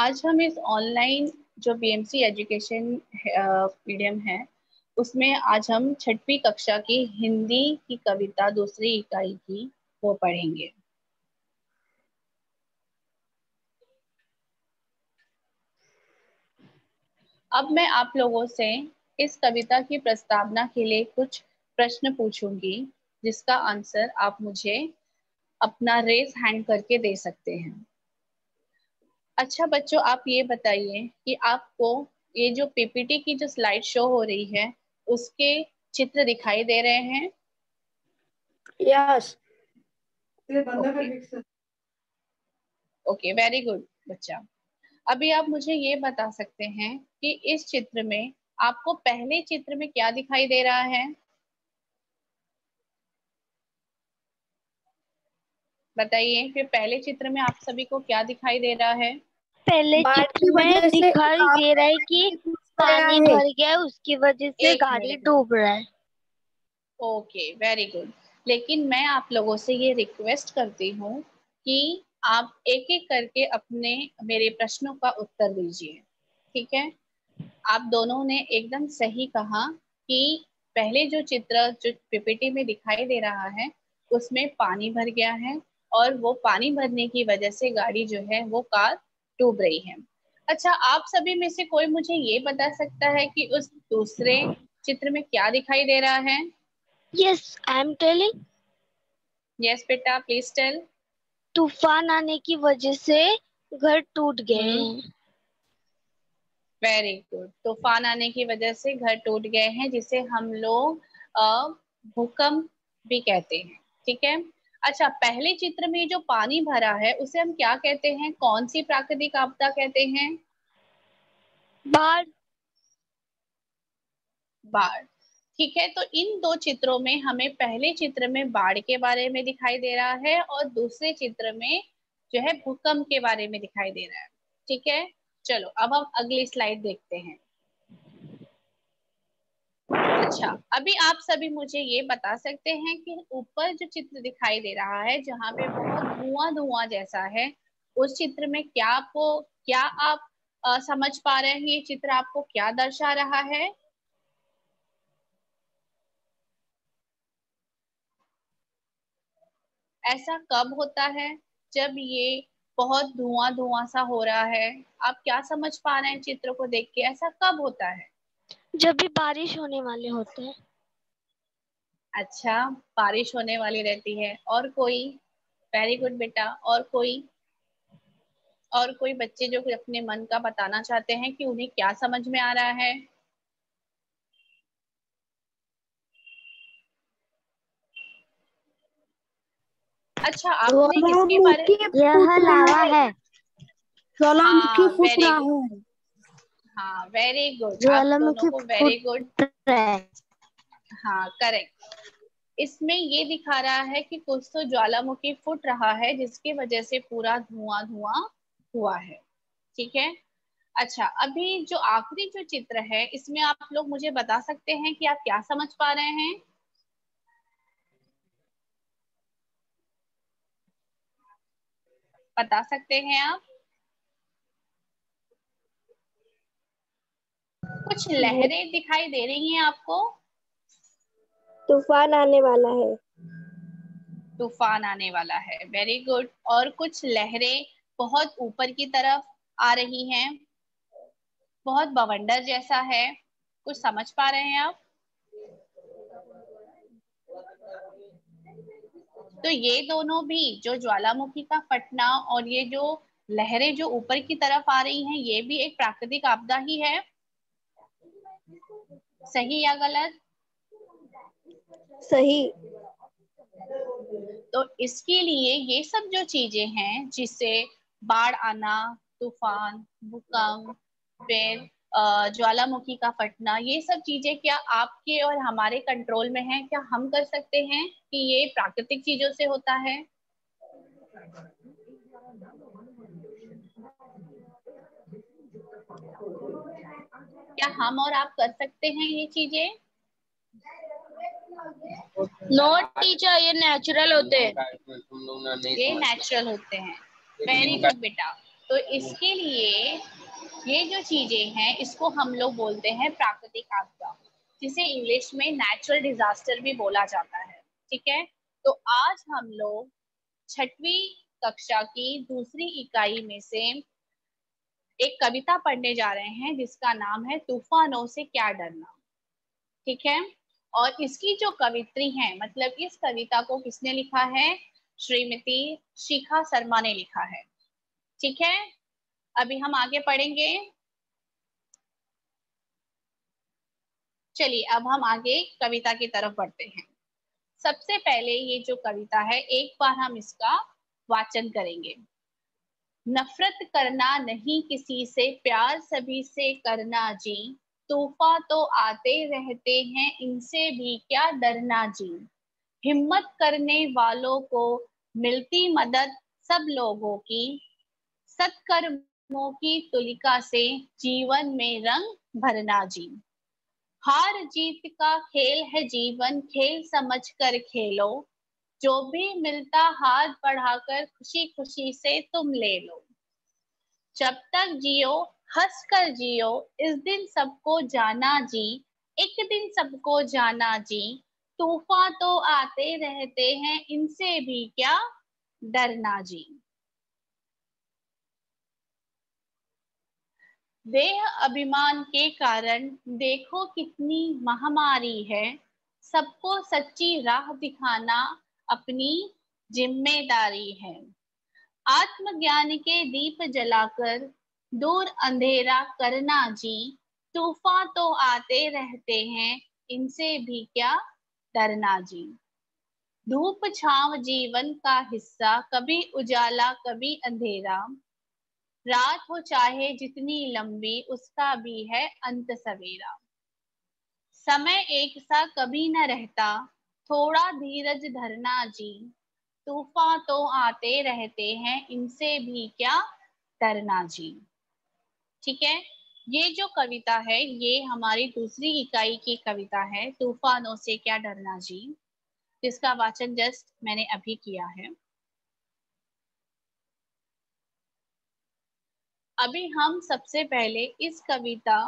आज हम इस ऑनलाइन जो बीएमसी एजुकेशन मीडियम है उसमें आज हम छठवीं कक्षा की हिंदी की कविता दूसरी इकाई की वो पढ़ेंगे। अब मैं आप लोगों से इस कविता की प्रस्तावना के लिए कुछ प्रश्न पूछूंगी जिसका आंसर आप मुझे अपना रेज हैंड करके दे सकते हैं। अच्छा बच्चों, आप ये बताइए कि आपको ये जो पीपीटी की जो स्लाइड शो हो रही है उसके चित्र दिखाई दे रहे हैं? यस। ओके, वेरी गुड बच्चा। अभी आप मुझे ये बता सकते हैं कि इस चित्र में आपको पहले चित्र में क्या दिखाई दे रहा है? बताइए कि पहले चित्र में आप सभी को क्या दिखाई दे रहा है? पहले चित्र में दिखाई दे रहा है कि पानी भर गया है, उसकी वजह से गाड़ी डूब रहा है। Okay, very good. लेकिन मैं आप लोगों से ये रिक्वेस्ट करती हूँ कि आप एक एक करके अपने मेरे प्रश्नों का उत्तर दीजिए, ठीक है? आप दोनों ने एकदम सही कहा कि पहले जो चित्र जो पीपीटी में दिखाई दे रहा है उसमें पानी भर गया है और वो पानी भरने की वजह से गाड़ी जो है वो कार डूब रही है। अच्छा, आप सभी में से कोई मुझे ये बता सकता है कि उस दूसरे चित्र में क्या दिखाई दे रहा है? Yes, I am telling. Yes बेटा, प्लीज टेल। तूफान आने की वजह से घर टूट गए हैं। Very good. तूफान आने की वजह से घर टूट गए हैं जिसे हम लोग भूकंप भी कहते हैं, ठीक है? अच्छा, पहले चित्र में जो पानी भरा है उसे हम क्या कहते हैं? कौन सी प्राकृतिक आपदा कहते हैं? बाढ़। बाढ़। ठीक है, तो इन दो चित्रों में हमें पहले चित्र में बाढ़ के बारे में दिखाई दे रहा है और दूसरे चित्र में जो है भूकंप के बारे में दिखाई दे रहा है, ठीक है? चलो अब हम अगली स्लाइड देखते हैं। अच्छा, अभी आप सभी मुझे ये बता सकते हैं कि ऊपर जो चित्र दिखाई दे रहा है जहाँ पे बहुत धुआं धुआं जैसा है, उस चित्र में क्या आप समझ पा रहे हैं? ये चित्र आपको क्या दर्शा रहा है? ऐसा कब होता है जब ये बहुत धुआं धुआं सा हो रहा है? आप क्या समझ पा रहे हैं चित्र को देख के? ऐसा कब होता है? जब भी बारिश होने वाले होते हैं। अच्छा, बारिश होने वाली रहती है। और कोई? वेरी गुड बेटा। और कोई बच्चे जो अपने मन का बताना चाहते हैं कि उन्हें क्या समझ में आ रहा है? अच्छा, आपने इसके बारे यह लावा है। ज्वालामुखी हाँ, फूट वेरी रहा गुड। है। हाँ, वेरी गुड, आप दोनों ज्वालामुखी को वेरी गुड। फूट रहा है। हाँ, करेक्ट। इसमें ये दिखा रहा है कि कुछ तो ज्वालामुखी फूट रहा है जिसकी वजह से पूरा धुआं धुआं हुआ है, ठीक है? अच्छा, अभी जो आखिरी जो चित्र है इसमें आप लोग मुझे बता सकते हैं कि आप क्या समझ पा रहे हैं? बता सकते हैं आप? कुछ लहरें दिखाई दे रही हैं आपको? तूफान आने वाला है। तूफान आने वाला है, वेरी गुड। और कुछ लहरें बहुत ऊपर की तरफ आ रही हैं, बहुत बवंडर जैसा है। कुछ समझ पा रहे हैं आप? तो ये दोनों भी, जो ज्वालामुखी का फटना और ये जो लहरें जो ऊपर की तरफ आ रही हैं, ये भी एक प्राकृतिक आपदा ही है। सही या गलत? सही। तो इसके लिए ये सब जो चीजें हैं जिससे बाढ़ आना, तूफान, भूकंप, फिर ज्वालामुखी का फटना, ये सब चीजें क्या आपके और हमारे कंट्रोल में है? क्या हम कर सकते हैं कि ये प्राकृतिक चीजों से होता है? क्या हम और आप कर सकते हैं ये चीजें? नो टीचर, ये नेचुरल होते हैं। ये नेचुरल होते हैं। वेरी गुड बेटा। तो इसके लिए ये जो चीजें हैं इसको हम लोग बोलते हैं प्राकृतिक आपदा, जिसे इंग्लिश में नेचुरल डिजास्टर भी बोला जाता है। ठीक है, तो आज हम लोग 6वीं कक्षा की दूसरी इकाई में से एक कविता पढ़ने जा रहे हैं जिसका नाम है तूफानों से क्या डरना। ठीक है, और इसकी जो कवित्री है, मतलब इस कविता को किसने लिखा है, श्रीमती शिखा शर्मा ने लिखा है। ठीक है, अभी हम आगे पढ़ेंगे। चलिए अब हम आगे कविता की तरफ बढ़ते हैं। सबसे पहले ये जो कविता है एक बार हम इसका वाचन करेंगे। नफरत करना नहीं किसी से, प्यार सभी से करना जी, तूफान तो आते रहते हैं इनसे भी क्या डरना जी, हिम्मत करने वालों को मिलती मदद सब लोगों की, सत्कर्मों की तुलिका से जीवन में रंग भरना जी, हार जीत का खेल है जीवन, खेल समझ कर खेलो, जो भी मिलता हाथ बढ़ाकर खुशी खुशी से तुम ले लो, जब तक जियो हंस कर जियो, इस दिन सबको जाना जी, एक दिन सबको जाना जी, तूफान तो आते रहते हैं इनसे भी क्या डरना जी। देह अभिमान के कारण देखो कितनी महामारी है, सबको सच्ची राह दिखाना अपनी जिम्मेदारी है, आत्मज्ञान के दीप जलाकर दूर अंधेरा करना जी, तूफान तो आते रहते हैं इनसे भी क्या डरना जी, धूप छांव जीवन का हिस्सा, कभी उजाला कभी अंधेरा, रात हो चाहे जितनी लंबी उसका भी है अंत सवेरा, समय एक सा कभी न रहता थोड़ा धीरज धरना जी, तूफान तो आते रहते हैं इनसे भी क्या डरना जी। ठीक है, ये जो कविता है ये हमारी दूसरी इकाई की कविता है तूफानों से क्या डरना जी, जिसका वाचन जस्ट मैंने अभी किया है। अभी हम सबसे पहले इस कविता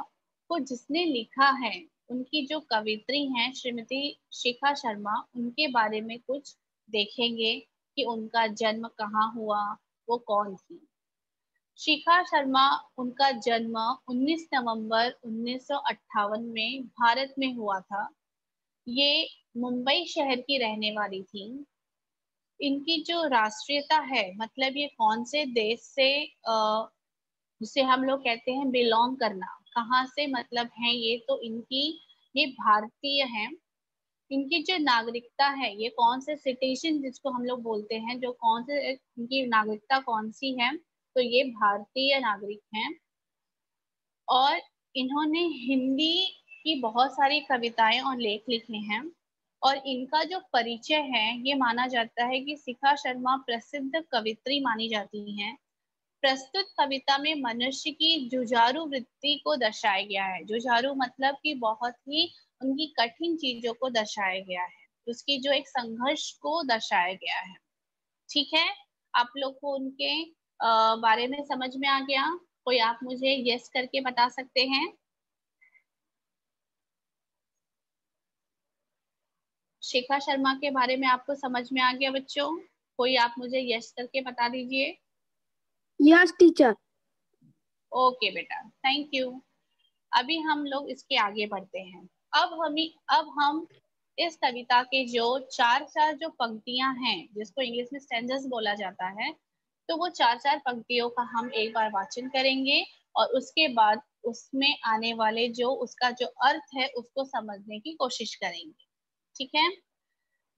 को जिसने लिखा है उनकी जो कवित्री हैं श्रीमती शिखा शर्मा, उनके बारे में कुछ देखेंगे कि उनका जन्म कहाँ हुआ, वो कौन थी। शिखा शर्मा, उनका जन्म 19 नवंबर 1958 में भारत में हुआ था। ये मुंबई शहर की रहने वाली थी। इनकी जो राष्ट्रीयता है, मतलब ये कौन से देश से जिसे हम लोग कहते हैं बिलोंग करना, कहाँ से मतलब है ये, तो इनकी ये भारतीय हैं। इनकी जो नागरिकता है, ये कौन से सिटीजन जिसको हम लोग बोलते हैं, जो कौन से इनकी नागरिकता कौन सी है, तो ये भारतीय नागरिक हैं। और इन्होंने हिंदी की बहुत सारी कविताएं और लेख लिखे हैं। और इनका जो परिचय है, ये माना जाता है कि शिखा शर्मा प्रसिद्ध कवित्री मानी जाती हैं। प्रस्तुत कविता में मनुष्य की जुझारू वृत्ति को दर्शाया गया है। जुझारू मतलब कि बहुत ही उनकी कठिन चीजों को दर्शाया गया है, उसकी जो एक संघर्ष को दर्शाया गया है। ठीक है, आप लोग को उनके बारे में समझ में आ गया? कोई आप मुझे यस करके बता सकते हैं? शिखा शर्मा के बारे में आपको समझ में आ गया बच्चों? कोई आप मुझे यस करके बता दीजिए। Yes teacher. ओके बेटा, थैंक यू। अभी हम लोग इसके आगे बढ़ते हैं। अब हम इस कविता के जो चार चार जो पंक्तियां हैं, जिसको इंग्लिश में स्टैंजर्स बोला जाता है, तो वो चार चार पंक्तियों का हम एक बार वाचन करेंगे और उसके बाद उसमें आने वाले जो उसका जो अर्थ है उसको समझने की कोशिश करेंगे। ठीक है,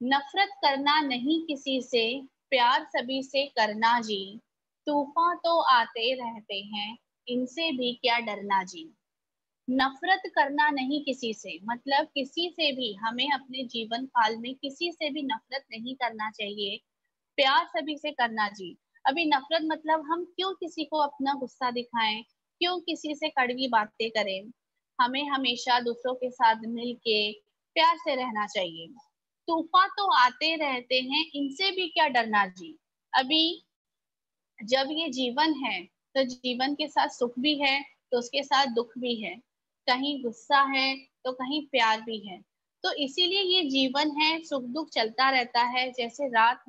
नफरत करना नहीं किसी से, प्यार सभी से करना जी, तूफान तो आते रहते हैं इनसे भी क्या डरना जी। नफरत करना नहीं किसी से, मतलब किसी से भी हमें अपने जीवन काल में किसी से भी नफरत नहीं करना चाहिए, प्यार सभी से करना जी। अभी नफरत मतलब हम क्यों किसी को अपना गुस्सा दिखाएं, क्यों किसी से कड़वी बातें करें, हमें हमेशा दूसरों के साथ मिलके प्यार से रहना चाहिए। तूफान तो आते रहते हैं इनसे भी क्या डरना जी। अभी जब ये जीवन है तो जीवन के साथ सुख भी है तो उसके साथ दुख भी है, कहीं गुस्सा है तो कहीं प्यार भी है। तो इसीलिए ये जीवन है, सुख दुख चलता रहता है। जैसे रात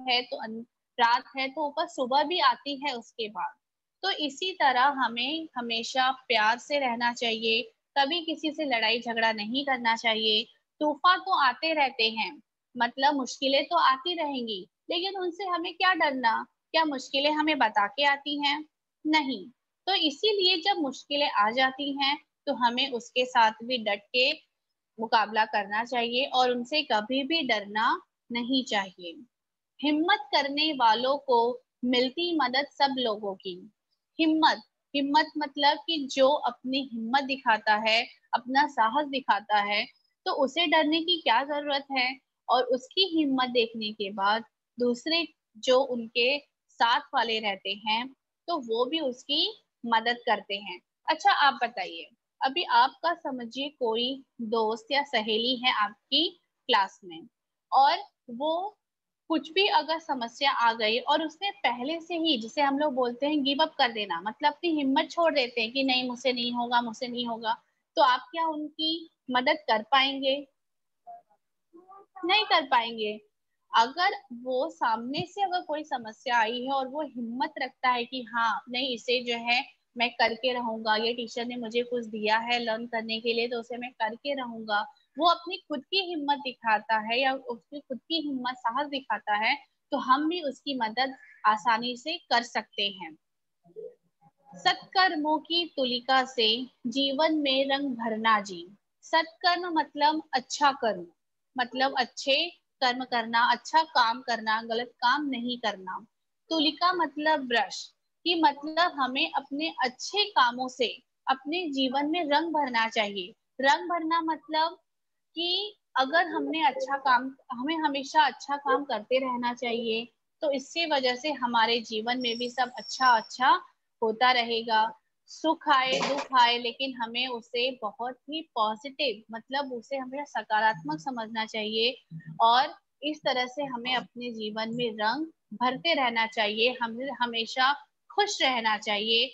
है तो ऊपर सुबह भी आती है उसके बाद। तो इसी तरह हमें हमेशा प्यार से रहना चाहिए, कभी किसी से लड़ाई झगड़ा नहीं करना चाहिए। तूफान तो आते रहते हैं, मतलब मुश्किलें तो आती रहेंगी, लेकिन उनसे हमें क्या डरना? क्या मुश्किलें हमें बता के आती हैं? नहीं। तो इसीलिए जब मुश्किलें आ जाती हैं तो हमें उसके साथ भी डट के मुकाबला करना चाहिए और उनसे कभी भी डरना नहीं चाहिए। हिम्मत करने वालों को मिलती मदद सब लोगों की। हिम्मत, हिम्मत मतलब कि जो अपनी हिम्मत दिखाता है, अपना साहस दिखाता है, तो उसे डरने की क्या जरूरत है? और उसकी हिम्मत देखने के बाद दूसरे जो उनके साथ वाले रहते हैं तो वो भी उसकी मदद करते हैं। अच्छा आप बताइए, अभी आपका समझिए कोई दोस्त या सहेली है आपकी क्लास में, और वो कुछ भी अगर समस्या आ गई और उसने पहले से ही, जिसे हम लोग बोलते हैं गिव अप कर देना, मतलब अपनी हिम्मत छोड़ देते हैं कि नहीं मुझसे नहीं होगा, मुझसे नहीं होगा, तो आप क्या उनकी मदद कर पाएंगे? नहीं कर पाएंगे। अगर वो सामने से अगर कोई समस्या आई है और वो हिम्मत रखता है कि हाँ नहीं इसे जो है मैं करके रहूंगा, ये टीचर ने मुझे कुछ दिया है लर्न करने के लिए तो उसे मैं करके रहूंगा, वो अपनी खुद की हिम्मत दिखाता है या उसकी खुद की हिम्मत साहस दिखाता है, तो हम भी उसकी मदद आसानी से कर सकते हैं। सत्कर्मों की तुलिका से जीवन में रंग भरना जी। सत्कर्म मतलब अच्छा कर्म, मतलब अच्छे कर्म करना, अच्छा काम करना, गलत काम नहीं करना। तुलिका मतलब ब्रश, कि मतलब हमें अपने अच्छे कामों से अपने जीवन में रंग भरना चाहिए। रंग भरना मतलब कि अगर हमने अच्छा काम, हमें हमेशा अच्छा काम करते रहना चाहिए, तो इससे वजह से हमारे जीवन में भी सब अच्छा अच्छा होता रहेगा। सुख आए दुख आए लेकिन हमें उसे बहुत ही पॉजिटिव, मतलब उसे हमें सकारात्मक समझना चाहिए, और इस तरह से हमें अपने जीवन में रंग भरते रहना चाहिए, हमें हमेशा खुश रहना चाहिए।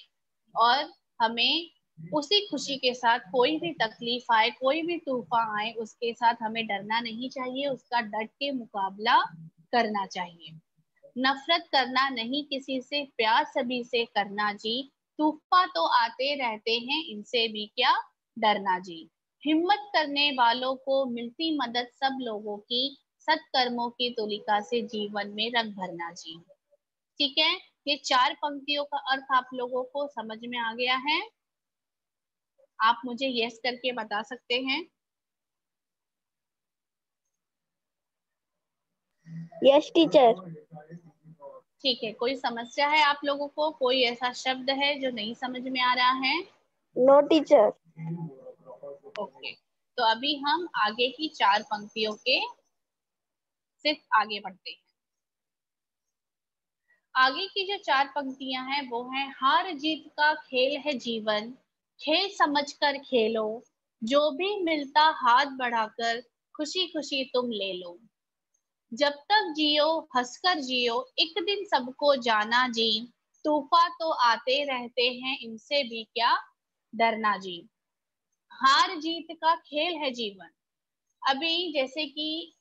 और हमें उसी खुशी के साथ कोई भी तकलीफ आए, कोई भी तूफान आए, उसके साथ हमें डरना नहीं चाहिए, उसका डट के मुकाबला करना चाहिए। नफरत करना नहीं किसी से, प्यार सभी से करना जी। तूफान तो आते रहते हैं, इनसे भी क्या डरना जी। हिम्मत करने वालों को मिलती मदद सब लोगों की, सत्कर्मों की तुलिका से जीवन में रंग भरना जी। ठीक है, ये 4 पंक्तियों का अर्थ आप लोगों को समझ में आ गया है? आप मुझे यस करके बता सकते हैं। Yes teacher. ठीक है, कोई समस्या है आप लोगों को? कोई ऐसा शब्द है जो नहीं समझ में आ रहा है? No teacher. ओके, तो अभी हम आगे की 4 पंक्तियों के सिर्फ आगे बढ़ते हैं। आगे की जो 4 पंक्तियां हैं वो है, हार जीत का खेल है जीवन, खेल समझकर खेलो, जो भी मिलता हाथ बढ़ाकर खुशी खुशी तुम ले लो। जब तक जियो हंसकर जियो, एक दिन सबको जाना जी। तूफान तो आते रहते हैं, इनसे भी क्या डरना जी। हार जीत का खेल है जीवन। अभी जैसे कि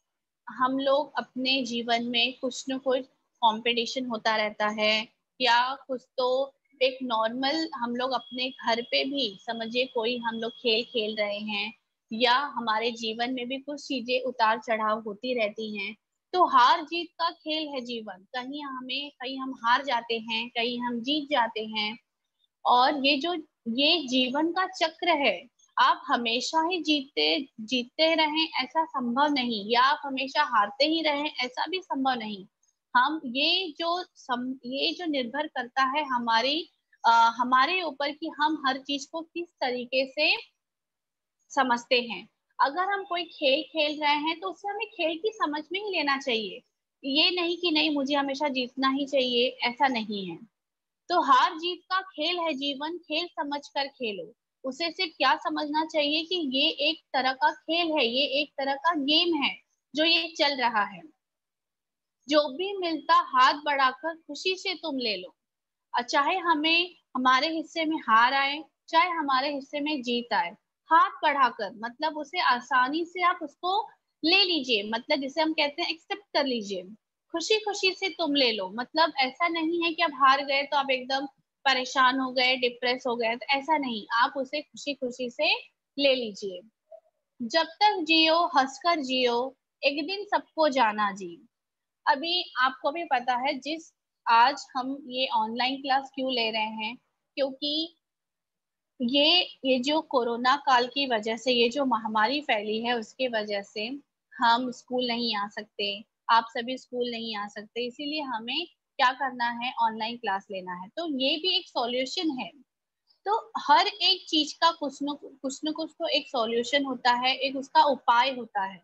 हम लोग अपने जीवन में कुछ न कुछ कंपटीशन होता रहता है, या कुछ तो एक नॉर्मल हम लोग अपने घर पे भी समझिए कोई हम लोग खेल खेल रहे हैं, या हमारे जीवन में भी कुछ चीजें उतार चढ़ाव होती रहती हैं। तो हार जीत का खेल है जीवन, कहीं हम हार जाते हैं, कहीं हम जीत जाते हैं। और ये जीवन का चक्र है। आप हमेशा ही जीतते जीतते रहें ऐसा संभव नहीं, या आप हमेशा हारते ही रहें ऐसा भी संभव नहीं। हम ये जो निर्भर करता है हमारे ऊपर कि हम हर चीज को किस तरीके से समझते हैं। अगर हम कोई खेल खेल रहे हैं तो उसे हमें खेल की समझ में ही लेना चाहिए, ये नहीं कि नहीं मुझे हमेशा जीतना ही चाहिए, ऐसा नहीं है। तो हार जीत का खेल है जीवन, खेल समझ कर खेलो। उसे सिर्फ क्या समझना चाहिए कि ये एक तरह का खेल है, ये एक तरह का गेम है जो ये चल रहा है। जो भी मिलता हाथ बढ़ाकर खुशी से तुम ले लो। चाहे हमें हमारे हिस्से में हार आए चाहे हमारे हिस्से में जीत आए, हाथ बढ़ाकर मतलब उसे आसानी से आप उसको ले लीजिए, मतलब जिसे हम कहते हैं एक्सेप्ट कर लीजिए, खुशी खुशी से तुम ले लो। मतलब ऐसा नहीं है कि आप हार गए तो आप एकदम परेशान हो गए, डिप्रेस हो गए, तो ऐसा नहीं, आप उसे खुशी खुशी से ले लीजिए। जब तक जियो हंसकर जियो, एक दिन सबको जाना जी। अभी आपको भी पता है, जिस आज हम ये ऑनलाइन क्लास क्यों ले रहे हैं, क्योंकि ये जो कोरोना काल की वजह से, ये जो महामारी फैली है उसके वजह से हम स्कूल नहीं आ सकते, आप सभी स्कूल नहीं आ सकते, इसीलिए हमें क्या करना है, ऑनलाइन क्लास लेना है। तो ये भी एक सॉल्यूशन है। तो हर एक चीज का कुछ न कुछ तो एक सॉल्यूशन होता है, एक उसका उपाय होता है।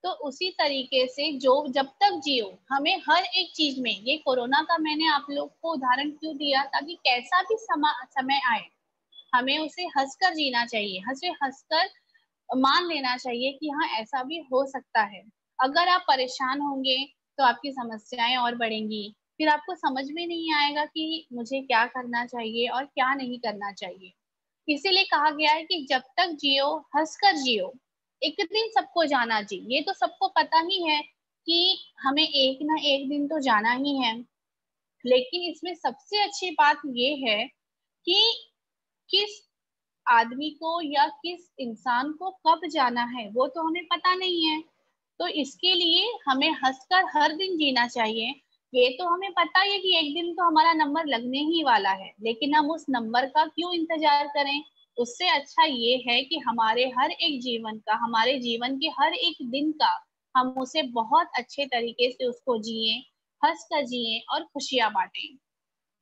तो उसी तरीके से जो जब तक जियो, हमें हर एक चीज में, ये कोरोना का मैंने आप लोग को उदाहरण क्यों दिया, ताकि कैसा भी समय आए हमें उसे हंसकर जीना चाहिए, हंसे हंसकर मान लेना चाहिए कि हाँ ऐसा भी हो सकता है। अगर आप परेशान होंगे तो आपकी समस्याएं और बढ़ेंगी, फिर आपको समझ में नहीं आएगा कि मुझे क्या करना चाहिए और क्या नहीं करना चाहिए। इसीलिए कहा गया है कि जब तक जियो हंसकर जियो, एक दिन सबको जाना जी। ये तो सबको पता ही है कि हमें एक ना एक दिन तो जाना ही है, लेकिन इसमें सबसे अच्छी बात ये है कि किस आदमी को या किस इंसान को कब जाना है वो तो हमें पता नहीं है। तो इसके लिए हमें हंसकर हर दिन जीना चाहिए। ये तो हमें पता है कि एक दिन तो हमारा नंबर लगने ही वाला है, लेकिन हम उस नंबर का क्यों इंतजार करें। उससे अच्छा ये है कि हमारे हर एक जीवन का, हमारे जीवन के हर एक दिन का, हम उसे बहुत अच्छे तरीके से उसको जिए, हंस कर जिए और खुशियां बांटें।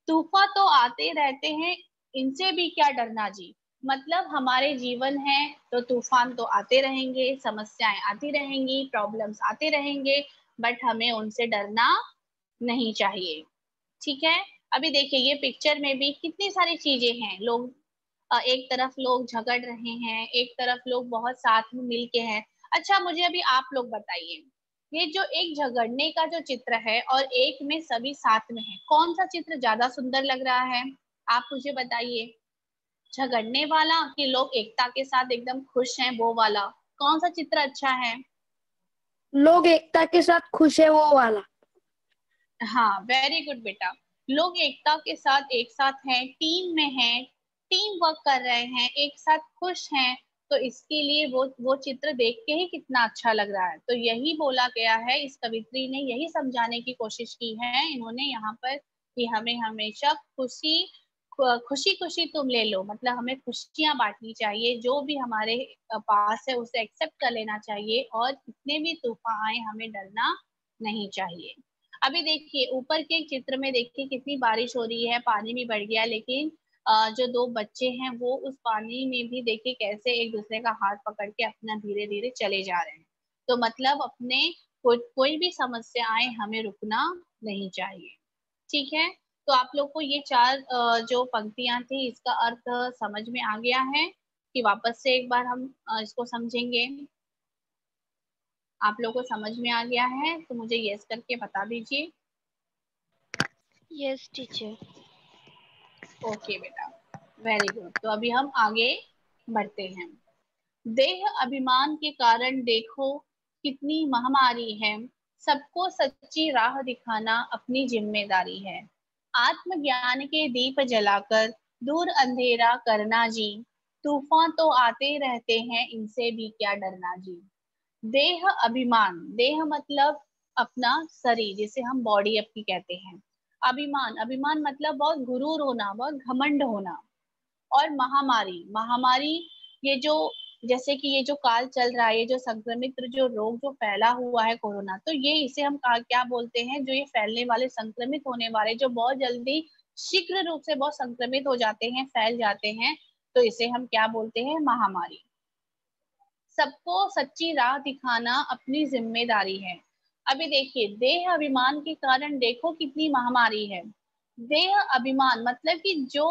तूफान तो आते रहते हैं, इनसे भी क्या डरना जी। मतलब हमारे जीवन है तो तूफान तो आते रहेंगे, समस्याएं आती रहेंगी, प्रॉब्लम्स आते रहेंगे, बट हमें उनसे डरना नहीं चाहिए। ठीक है। अभी देखिए ये पिक्चर में भी कितनी सारी चीजें हैं। लोग एक तरफ लोग झगड़ रहे हैं, एक तरफ लोग बहुत साथ में मिलके हैं। अच्छा मुझे अभी आप लोग बताइए, ये जो एक झगड़ने का जो चित्र है और एक में सभी साथ में है, कौन सा चित्र ज्यादा सुंदर लग रहा है? आप मुझे बताइए। झगड़ने वाला कि लोग एकता के साथ एकदम खुश हैं वो वाला, कौन सा चित्र अच्छा है? लोग एकता के साथ खुश है वो वाला। हाँ वेरी गुड बेटा। लोग एकता के साथ एक साथ हैं, टीम में हैं, टीम वर्क कर रहे हैं, एक साथ खुश हैं। तो इसके लिए वो चित्र देख के ही कितना अच्छा लग रहा है। तो यही बोला गया है, इस कवित्री ने यही समझाने की कोशिश की है इन्होंने यहाँ पर, कि हमें हमेशा खुशी खुशी खुशी तुम ले लो, मतलब हमें खुशियां बांटनी चाहिए, जो भी हमारे पास है उसे एक्सेप्ट कर लेना चाहिए, और कितने भी तूफान आए हमें डरना नहीं चाहिए। अभी देखिए ऊपर के चित्र में देखिए कितनी बारिश हो रही है, पानी भी बढ़ गया, लेकिन जो दो बच्चे हैं वो उस पानी में भी देखिए कैसे एक दूसरे का हाथ पकड़ के अपना धीरे धीरे चले जा रहे हैं। तो मतलब अपने कोई भी समस्या आए हमें रुकना नहीं चाहिए। ठीक है। तो आप लोग को ये चार जो पंक्तियां थी इसका अर्थ समझ में आ गया है कि वापस से एक बार हम इसको समझेंगे? आप लोग को समझ में आ गया है तो मुझे यस करके बता दीजिए। Yes teacher. ओके बेटा, वेरी गुड। तो अभी हम आगे बढ़ते हैं। देह अभिमान के कारण देखो कितनी महामारी है, सबको सच्ची राह दिखाना अपनी जिम्मेदारी है। आत्मज्ञान के दीप जलाकर दूर अंधेरा करना जी, तूफान तो आते रहते हैं इनसे भी क्या डरना जी। देह अभिमान, देह मतलब अपना शरीर, जिसे हम बॉडी अपनी कहते हैं। अभिमान, अभिमान मतलब बहुत गुरूर होना, बहुत घमंड होना। और महामारी, महामारी ये जो, जैसे कि ये जो काल चल रहा है, ये जो संक्रमित जो रोग जो फैला हुआ है कोरोना, तो ये इसे हम क्या बोलते हैं, जो ये फैलने वाले संक्रमित होने वाले जो बहुत जल्दी शीघ्र रूप से बहुत संक्रमित हो जाते हैं, फैल जाते हैं, तो इसे हम क्या बोलते हैं, महामारी। सबको सच्ची राह दिखाना अपनी जिम्मेदारी है। अभी देखिए देह अभिमान के कारण देखो कितनी महामारी है। देह अभिमान मतलब कि जो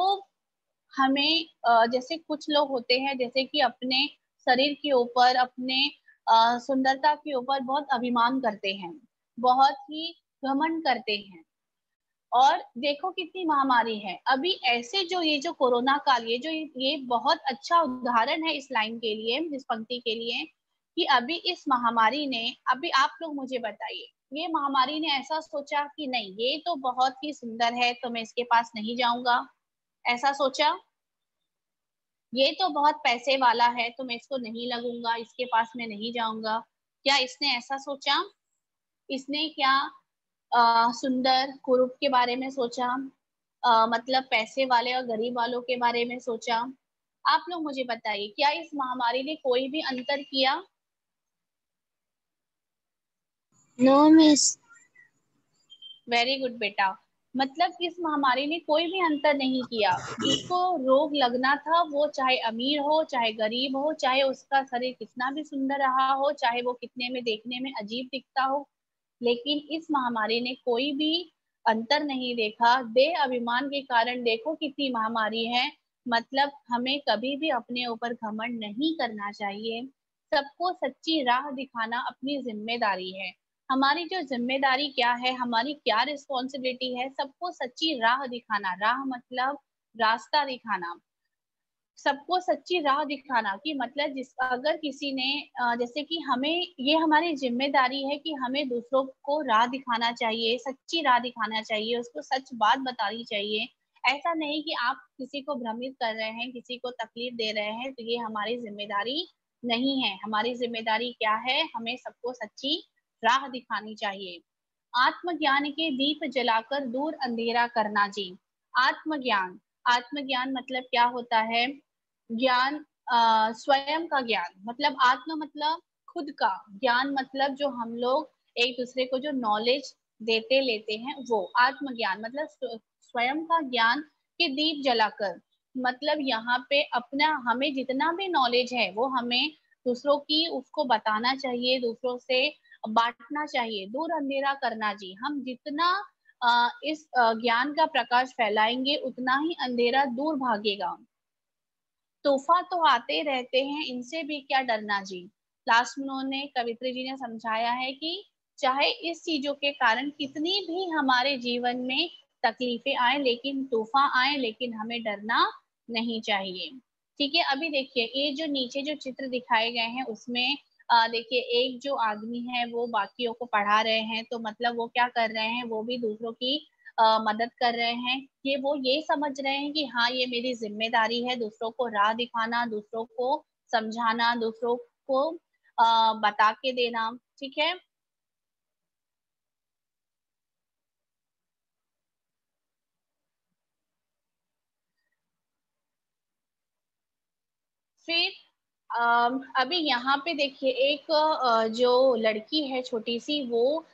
हमें जैसे कुछ लोग होते हैं जैसे कि अपने शरीर के ऊपर, अपने सुंदरता के ऊपर बहुत अभिमान करते हैं, बहुत ही घमंड करते हैं। और देखो कितनी महामारी है अभी ऐसे। जो ये जो कोरोना काल, ये बहुत अच्छा उदाहरण है इस लाइन के लिए, इस पंक्ति के लिए, कि अभी इस महामारी ने, अभी आप लोग मुझे बताइए, ये महामारी ने ऐसा सोचा कि नहीं ये तो बहुत ही सुंदर है तो मैं इसके पास नहीं जाऊंगा, ऐसा सोचा? ये तो बहुत पैसे वाला है तो मैं इसको नहीं लगूंगा, इसके पास मैं नहीं जाऊंगा, क्या इसने ऐसा सोचा? इसने क्या सुंदर कुरूप के बारे में सोचा? मतलब पैसे वाले और गरीब वालों के बारे में सोचा? आप लोग मुझे बताइए, क्या इस महामारी ने कोई भी अंतर किया? No miss. वेरी गुड बेटा। मतलब इस महामारी ने कोई भी अंतर नहीं किया। जिसको रोग लगना था वो चाहे अमीर हो चाहे गरीब हो, चाहे उसका शरीर कितना भी सुंदर रहा हो, चाहे वो कितने में देखने में अजीब दिखता हो, लेकिन इस महामारी ने कोई भी अंतर नहीं देखा। देह अभिमान के कारण देखो कितनी महामारी है। मतलब हमें कभी भी अपने ऊपर घमंड नहीं करना चाहिए। सबको सच्ची राह दिखाना अपनी जिम्मेदारी है। हमारी जो जिम्मेदारी क्या है, हमारी क्या रिस्पॉन्सिबिलिटी है, सबको सच्ची राह दिखाना। राह मतलब रास्ता दिखाना, सबको सच्ची राह दिखाना। कि मतलब जिस अगर किसी ने जैसे कि हमें, ये हमारी जिम्मेदारी है कि हमें दूसरों को राह दिखाना चाहिए, सच्ची राह दिखाना चाहिए, उसको सच बात बतानी चाहिए। ऐसा नहीं कि आप किसी को भ्रमित कर रहे हैं, किसी को तकलीफ दे रहे हैं, तो ये हमारी जिम्मेदारी नहीं है। हमारी जिम्मेदारी क्या है, हमें सबको सच्ची राह दिखानी चाहिए। आत्मज्ञान के दीप जलाकर दूर अंधेरा करना जी। आत्मज्ञान, आत्मज्ञान मतलब क्या होता है? ज्ञान, स्वयं का ज्ञान, मतलब आत्म मतलब खुद का, ज्ञान मतलब जो हम लोग एक दूसरे को जो नॉलेज देते लेते हैं, वो आत्मज्ञान मतलब स्वयं का ज्ञान के दीप जलाकर। मतलब यहाँ पे अपना, हमें जितना भी नॉलेज है वो हमें दूसरों की उसको बताना चाहिए, दूसरों से बांटना चाहिए। दूर अंधेरा करना जी, हम जितना इस ज्ञान का प्रकाश फैलाएंगे उतना ही अंधेरा दूर भागेगा। तूफान तो आते रहते हैं, इनसे भी क्या डरना जी। लास्ट में उन्होंने, कवित्री जी ने समझाया है कि चाहे इस चीजों के कारण कितनी भी हमारे जीवन में तकलीफें आए, लेकिन तूफान आए, लेकिन हमें डरना नहीं चाहिए। ठीक है, अभी देखिए ये जो नीचे जो चित्र दिखाए गए हैं उसमें देखिए एक जो आदमी है वो बाकियों को पढ़ा रहे हैं, तो मतलब वो क्या कर रहे हैं, वो भी दूसरों की मदद कर रहे हैं। कि वो ये समझ रहे हैं कि हाँ ये मेरी जिम्मेदारी है दूसरों को राह दिखाना, दूसरों को समझाना, दूसरों को बता के देना। ठीक है, फिर अभी यहाँ पे देखिए एक जो लड़की है छोटी सी, वो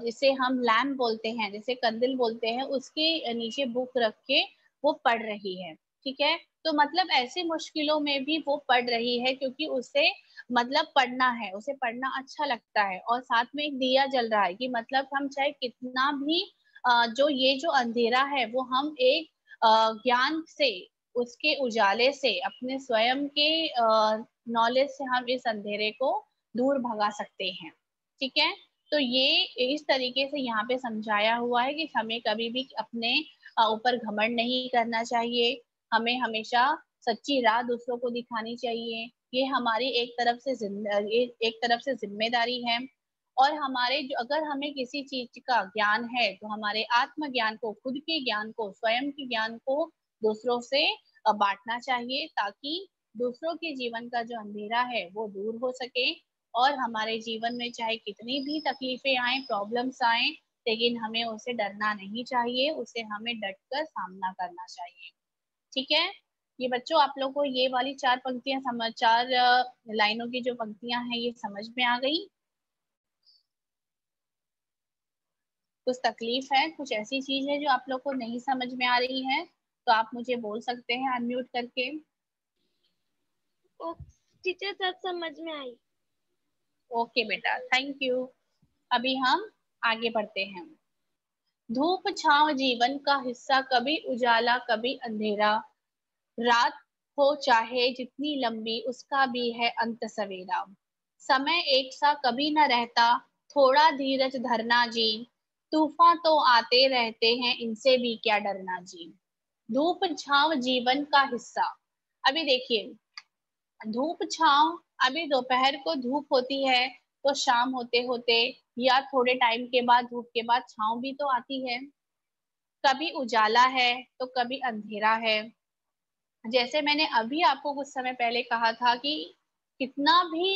जिसे हम लैम्प बोलते हैं, जिसे कंदिल बोलते हैं, उसके नीचे बुक रख के वो पढ़ रही है। ठीक है, तो मतलब ऐसी मुश्किलों में भी वो पढ़ रही है क्योंकि उसे मतलब पढ़ना है, उसे पढ़ना अच्छा लगता है। और साथ में एक दिया जल रहा है कि मतलब हम चाहे कितना भी जो ये जो अंधेरा है वो हम एक ज्ञान से, उसके उजाले से, अपने स्वयं के नॉलेज से हम इस अंधेरे को दूर भगा सकते हैं। ठीक है, तो ये इस तरीके से यहाँ पे समझाया हुआ है कि हमें कभी भी अपने ऊपर घमंड नहीं करना चाहिए। हमें हमेशा सच्ची राह दूसरों को दिखानी चाहिए। ये हमारी एक तरफ से जिम्मेदारी है। और हमारे जो, अगर हमें किसी चीज का ज्ञान है तो हमारे आत्मज्ञान को, खुद के ज्ञान को, स्वयं के ज्ञान को दूसरों से बांटना चाहिए, ताकि दूसरों के जीवन का जो अंधेरा है वो दूर हो सके। और हमारे जीवन में चाहे कितनी भी तकलीफें आए, प्रॉब्लम्स आए, लेकिन हमें उसे डरना नहीं चाहिए, उसे हमें डटकर सामना करना चाहिए। ठीक है, ये बच्चों आप लोग को ये वाली चार पंक्तियां समझ, चार लाइनों की जो पंक्तियां हैं ये समझ में आ गई? कुछ तकलीफ है, कुछ ऐसी चीज है जो आप लोग को नहीं समझ में आ रही है, तो आप मुझे बोल सकते हैं अनम्यूट करके। ओ टीचर सब समझ में आई। ओके बेटा, थैंक यू। अभी हम आगे बढ़ते हैं। धूप छांव जीवन का हिस्सा, कभी उजाला कभी अंधेरा, रात हो चाहे जितनी लंबी उसका भी है अंत सवेरा। समय एक सा कभी न रहता, थोड़ा धीरज धरना जी, तूफान तो आते रहते हैं, इनसे भी क्या डरना जी। धूप छांव जीवन का हिस्सा। अभी देखिए, धूप छांव, अभी दोपहर को धूप होती है तो शाम होते होते या थोड़े टाइम के बाद, धूप के बाद छांव भी तो आती है। कभी उजाला है तो कभी अंधेरा है। जैसे मैंने अभी आपको कुछ समय पहले कहा था कि कितना भी,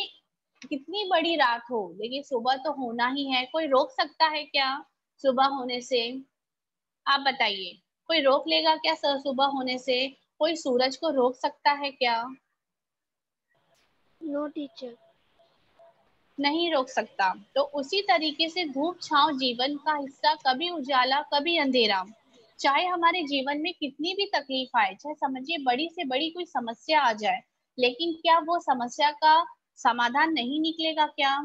कितनी बड़ी रात हो लेकिन सुबह तो होना ही है। कोई रोक सकता है क्या सुबह होने से? आप बताइए, कोई रोक लेगा क्या सुबह होने से? कोई सूरज को रोक सकता है क्या? No teacher. नहीं रोक सकता। तो उसी तरीके से धूप छांव जीवन का हिस्सा, कभी उजाला कभी अंधेरा। चाहे हमारे जीवन में कितनी भी तकलीफ आए, चाहे समझिए बड़ी से बड़ी कोई समस्या आ जाए, लेकिन क्या वो समस्या का समाधान नहीं निकलेगा क्या?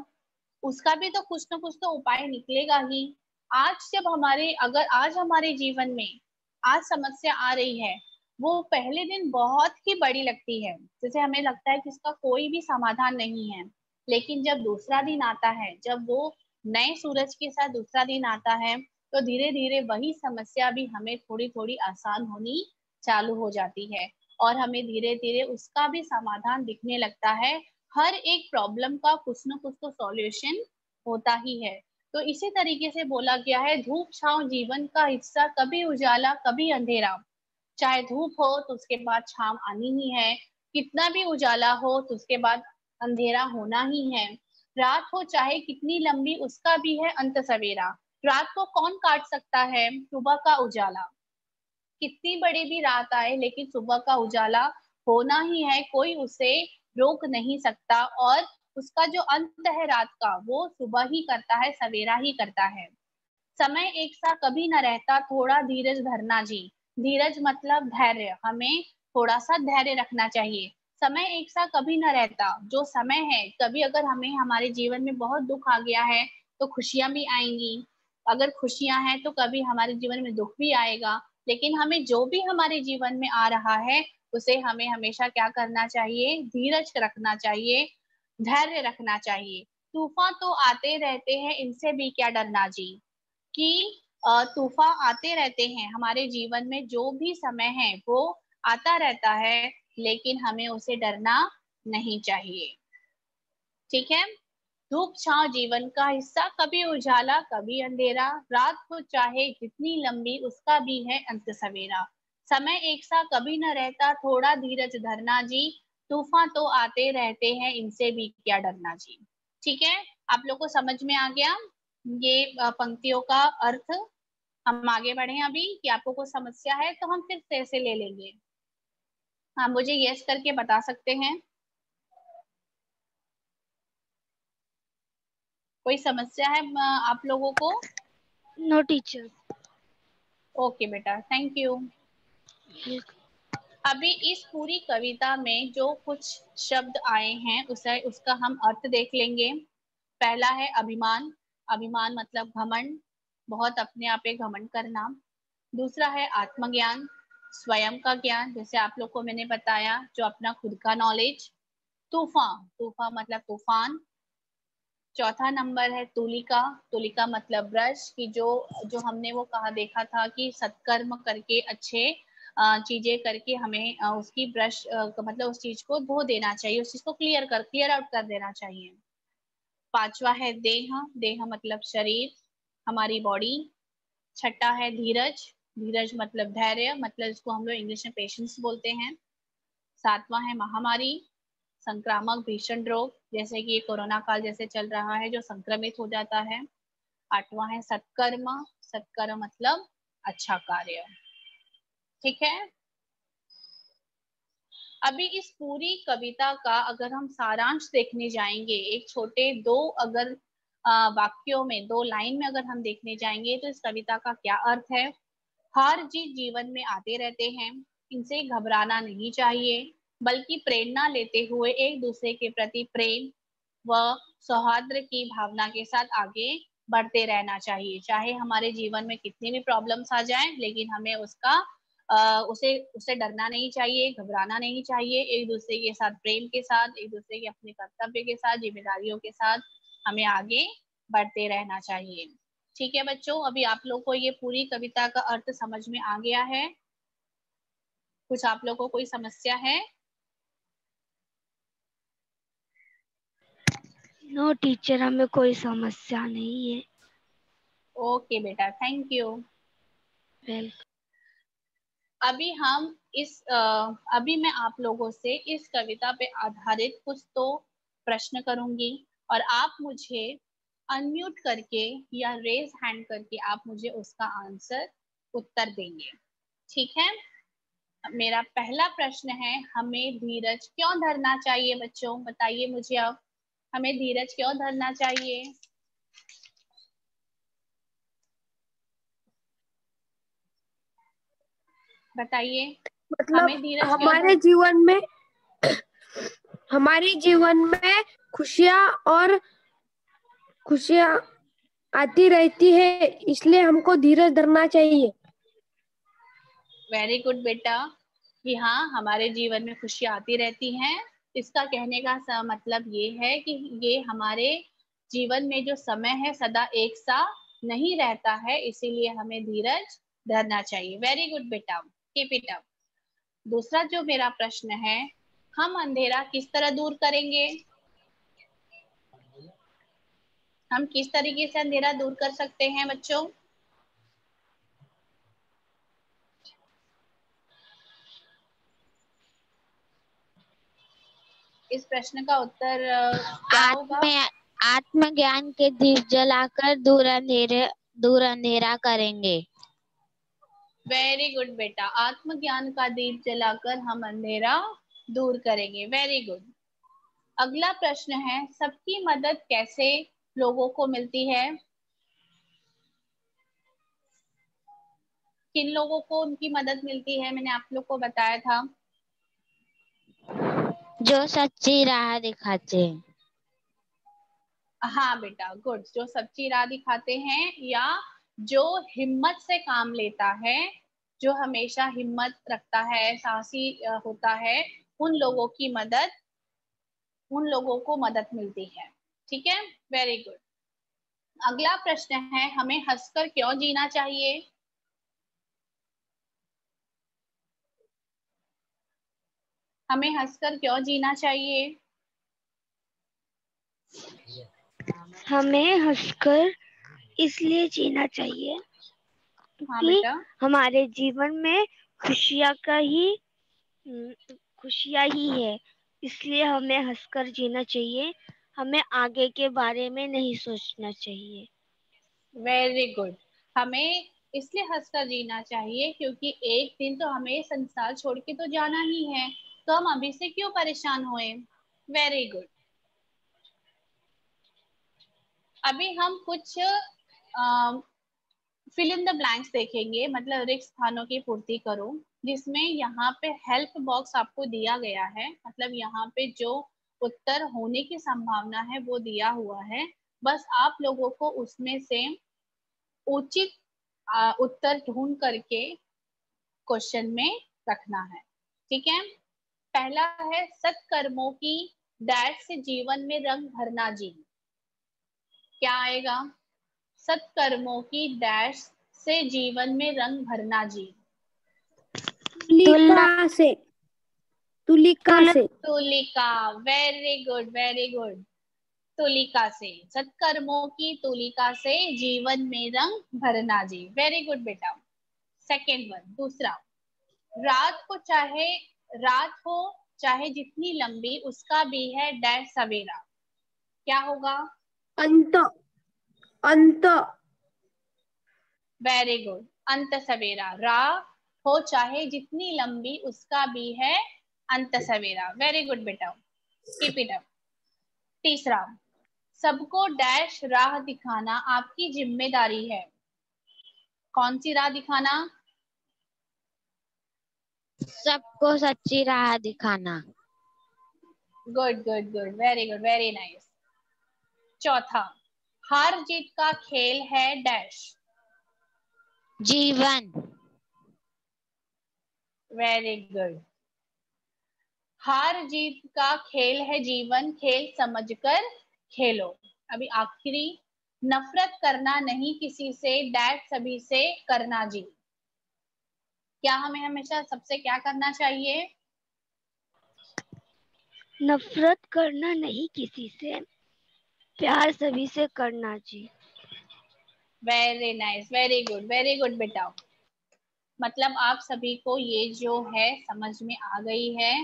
उसका भी तो कुछ ना कुछ तो उपाय निकलेगा ही। आज जब हमारे, अगर आज हमारे जीवन में आज समस्या आ रही है, वो पहले दिन बहुत ही बड़ी लगती है, जैसे हमें लगता है कि इसका कोई भी समाधान नहीं है। लेकिन जब दूसरा दिन आता है, जब वो नए सूरज के साथ दूसरा दिन आता है, तो धीरे धीरे वही समस्या भी हमें थोड़ी थोड़ी आसान होनी चालू हो जाती है, और हमें धीरे धीरे उसका भी समाधान दिखने लगता है। हर एक प्रॉब्लम का कुछ ना कुछ तो सॉल्यूशन होता ही है। तो इसी तरीके से बोला गया है, धूप छांव जीवन का हिस्सा, कभी उजाला कभी अंधेरा। चाहे धूप हो तो उसके बाद छांव आनी ही है, कितना भी उजाला हो तो उसके बाद अंधेरा होना ही है। रात हो चाहे कितनी लंबी, उसका भी है अंत सवेरा। रात को कौन काट सकता है? सुबह का उजाला। कितनी बड़ी भी रात आए लेकिन सुबह का उजाला होना ही है, कोई उसे रोक नहीं सकता। और उसका जो अंत है रात का, वो सुबह ही करता है, सवेरा ही करता है। समय एक सा कभी न रहता, थोड़ा धीरज धरना जी। धीरज मतलब धैर्य, हमें थोड़ा सा धैर्य रखना चाहिए। समय एक सा कभी न रहता, जो समय है, कभी अगर हमें हमारे जीवन में बहुत दुख आ गया है तो खुशियां भी आएंगी। अगर खुशियां हैं तो कभी हमारे जीवन में दुख भी आएगा। लेकिन हमें जो भी हमारे जीवन में आ रहा है, उसे हमें हमेशा क्या करना चाहिए? धीरज रखना चाहिए, धैर्य रखना चाहिए। तूफान तो आते रहते हैं, इनसे भी क्या डरना जी। कि तूफान आते रहते हैं हमारे जीवन में, जो भी समय है वो आता रहता है, लेकिन हमें उसे डरना नहीं चाहिए। ठीक है। धूप छांव जीवन का हिस्सा, कभी उजाला कभी अंधेरा। रात हो चाहे जितनी लंबी, उसका भी है अंत सवेरा। समय एक सा कभी न रहता, थोड़ा धीरज धरना जी। तूफान तो आते रहते हैं, इनसे भी क्या डरना जी। ठीक है, आप लोग को समझ में आ गया ये पंक्तियों का अर्थ? हम आगे बढ़े अभी, कि आपको कोई समस्या है तो हम फिर से ले लेंगे। हाँ, मुझे यस करके बता सकते हैं। कोई समस्या है आप लोगों को? No teacher. ओके बेटा, थैंक यू। अभी इस पूरी कविता में जो कुछ शब्द आए हैं उसे, उसका हम अर्थ देख लेंगे। पहला है अभिमान। अभिमान मतलब घमंड, बहुत अपने आप पे घमंड करना। दूसरा है आत्मज्ञान, स्वयं का ज्ञान, जैसे आप लोग को मैंने बताया, जो अपना खुद का नॉलेज। तूफान, तूफान मतलब तूफान। चौथा नंबर है तुलिका। तुलिका मतलब ब्रश, की जो जो हमने वो कहा देखा था कि सत्कर्म करके, अच्छे चीजें करके हमें उसकी ब्रश मतलब उस चीज को धो देना चाहिए, उस चीज को क्लियर आउट कर देना चाहिए। पांचवा है देह। देह मतलब शरीर, हमारी बॉडी। छठा है धीरज। धीरज मतलब धैर्य, मतलब इसको हम लोग इंग्लिश में पेशेंस बोलते हैं। सातवां है महामारी, संक्रामक भीषण रोग, जैसे कि ये कोरोना काल जैसे चल रहा है, जो संक्रमित हो जाता है। आठवां है सत्कर्म। सत्कर्म मतलब अच्छा कार्य। ठीक है। अभी इस पूरी कविता का अगर हम सारांश देखने जाएंगे, एक छोटे दो अगर वाक्यों में, दो लाइन में अगर हम देखने जाएंगे, तो इस कविता का क्या अर्थ है? हर जीत जीवन में आते रहते हैं, इनसे घबराना नहीं चाहिए, बल्कि प्रेरणा लेते हुए एक दूसरे के प्रति प्रेम व सौहार्द की भावना के साथ आगे बढ़ते रहना चाहिए। चाहे हमारे जीवन में कितनी भी प्रॉब्लम्स आ जाएं, लेकिन हमें उसका उसे उसे डरना नहीं चाहिए, घबराना नहीं चाहिए। एक दूसरे के साथ प्रेम के साथ, एक दूसरे के अपने कर्तव्य के साथ, जिम्मेदारियों के साथ हमें आगे बढ़ते रहना चाहिए। ठीक है बच्चों, अभी आप लोग को ये पूरी कविता का अर्थ समझ में आ गया है? कुछ आप लोग को कोई समस्या है? नो टीचर, हमें कोई समस्या नहीं है। ओके बेटा, थैंक यू। वेलकम। अभी मैं आप लोगों से इस कविता पे आधारित कुछ तो प्रश्न करूंगी और आप मुझे अनम्यूट करके या रेज हैंड करके आप मुझे उसका आंसर उत्तर देंगे। ठीक है? मेरा पहला प्रश्न है, हमें धीरज क्यों धरना चाहिए? बच्चों बताइए मुझे अब, हमें धीरज क्यों धरना चाहिए? बताइए, मतलब हमें धीरज क्यों हमारे जीवन में खुशियाँ आती रहती है, इसलिए हमको धीरज धरना चाहिए। वेरी गुड बेटा, कि हाँ हमारे जीवन में खुशी आती रहती हैं। इसका कहने का मतलब ये है कि ये हमारे जीवन में जो समय है सदा एक सा नहीं रहता है, इसीलिए हमें धीरज धरना चाहिए। वेरी गुड बेटा, कीप इट अप। दूसरा जो मेरा प्रश्न है, हम अंधेरा किस तरह दूर करेंगे? हम किस तरीके से अंधेरा दूर कर सकते हैं बच्चों? इस प्रश्न का उत्तर क्या होगा? आत्मज्ञान के दीप जलाकर दूर अंधेरा करेंगे। वेरी गुड बेटा, आत्मज्ञान का दीप जलाकर हम अंधेरा दूर करेंगे। Very good. अगला प्रश्न है, सबकी मदद कैसे लोगों को मिलती है? किन लोगों को उनकी मदद मिलती है? मैंने आप लोग को बताया था, जो सच्ची राह दिखाते हैं। हाँ बेटा, गुड। जो सच्ची राह दिखाते हैं या जो हिम्मत से काम लेता है, जो हमेशा हिम्मत रखता है, साहसी होता है, उन लोगों को मदद मिलती है। ठीक है, वेरी गुड। अगला प्रश्न है, हमें हंसकर क्यों जीना चाहिए? हमें हंसकर क्यों जीना चाहिए? हमें हंसकर इसलिए जीना चाहिए हाँ कि बेटा, हमारे जीवन में खुशियाँ ही है, इसलिए हमें हंसकर जीना चाहिए। हमें आगे के बारे में नहीं सोचना चाहिए। Very good. हमें इसलिए हंसकर जीना चाहिए क्योंकि एक दिन तो हमें संसार छोड़ के तो जाना ही है, तो हम अभी से क्यों परेशान होए? Very good. अभी हम कुछ फिल इन द ब्लैंक्स देखेंगे, मतलब रिक्त स्थानों की पूर्ति करो, जिसमें यहाँ पे हेल्प बॉक्स आपको दिया गया है, मतलब यहाँ पे जो उत्तर होने की संभावना है वो दिया हुआ है। बस आप लोगों को उसमें से उचित उत्तर ढूंढ करके क्वेश्चन में रखना है। ठीक है? पहला है, सत्कर्मों की डैश से जीवन में रंग भरना जी। क्या आएगा? सत्कर्मों की डैश से जीवन में रंग भरना जी। तुलिका से तुलिका से Tulika, very good, very good. Tulika से, सत्कर्मों की तुलिका से जीवन में रंग भरना जी। वेरी गुड बेटा। सेकेंड वन, दूसरा, रात हो चाहे जितनी लंबी, उसका भी है डैश सवेरा। क्या होगा? अंत अंत वेरी गुड, अंत सवेरा। रात हो चाहे जितनी लंबी, उसका भी है अंत सवेरा। वेरी गुड बेटा, कीप इट अप। तीसरा, सबको डैश राह दिखाना आपकी जिम्मेदारी है। कौन सी राह दिखाना? सबको सच्ची राह दिखाना। Good good good, very good, very nice. चौथा, हार जीत का खेल है डैश। जीवन। Very good. हार जीत का खेल है जीवन, खेल समझकर खेलो। अभी आखिरी नफरत करना नहीं किसी से, डैड सभी से करना जी। क्या हमें हमेशा सबसे क्या करना चाहिए? नफरत करना नहीं किसी से, प्यार सभी से करना जी। वेरी नाइस, वेरी गुड बेटा। मतलब आप सभी को ये जो है समझ में आ गई है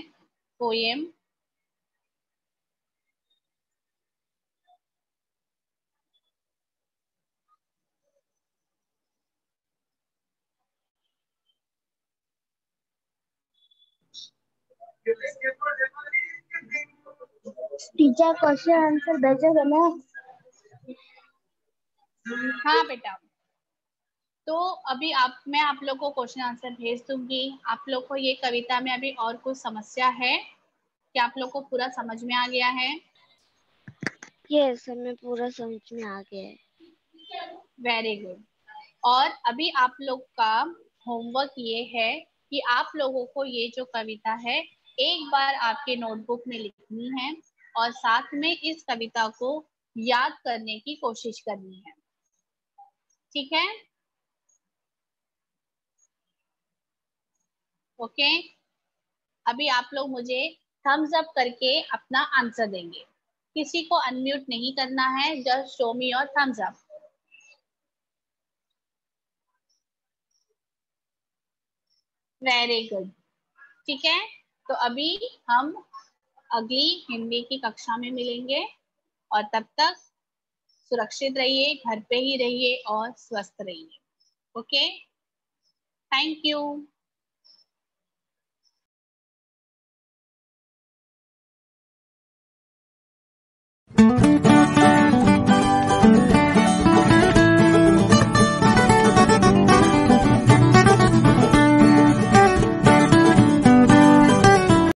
पोएम। टीचर क्वेश्चन आंसर भेजोगे ना? हाँ बेटा, तो अभी मैं आप लोग को क्वेश्चन आंसर भेज दूंगी। आप लोग को ये कविता में अभी और कुछ समस्या है क्या? आप लोग को पूरा समझ में आ गया है? यस, हमें पूरा समझ में आ गया है। Very good. और अभी आप लोग का होमवर्क ये है कि आप लोगों को ये जो कविता है एक बार आपके नोटबुक में लिखनी है और साथ में इस कविता को याद करने की कोशिश करनी है। ठीक है? ओके। अभी आप लोग मुझे थम्स अप करके अपना आंसर देंगे। किसी को अनम्यूट नहीं करना है, just show me your thumbs up. Very good. ठीक है, तो अभी हम अगली हिंदी की कक्षा में मिलेंगे और तब तक सुरक्षित रहिए, घर पे ही रहिए और स्वस्थ रहिए। Okay, thank you.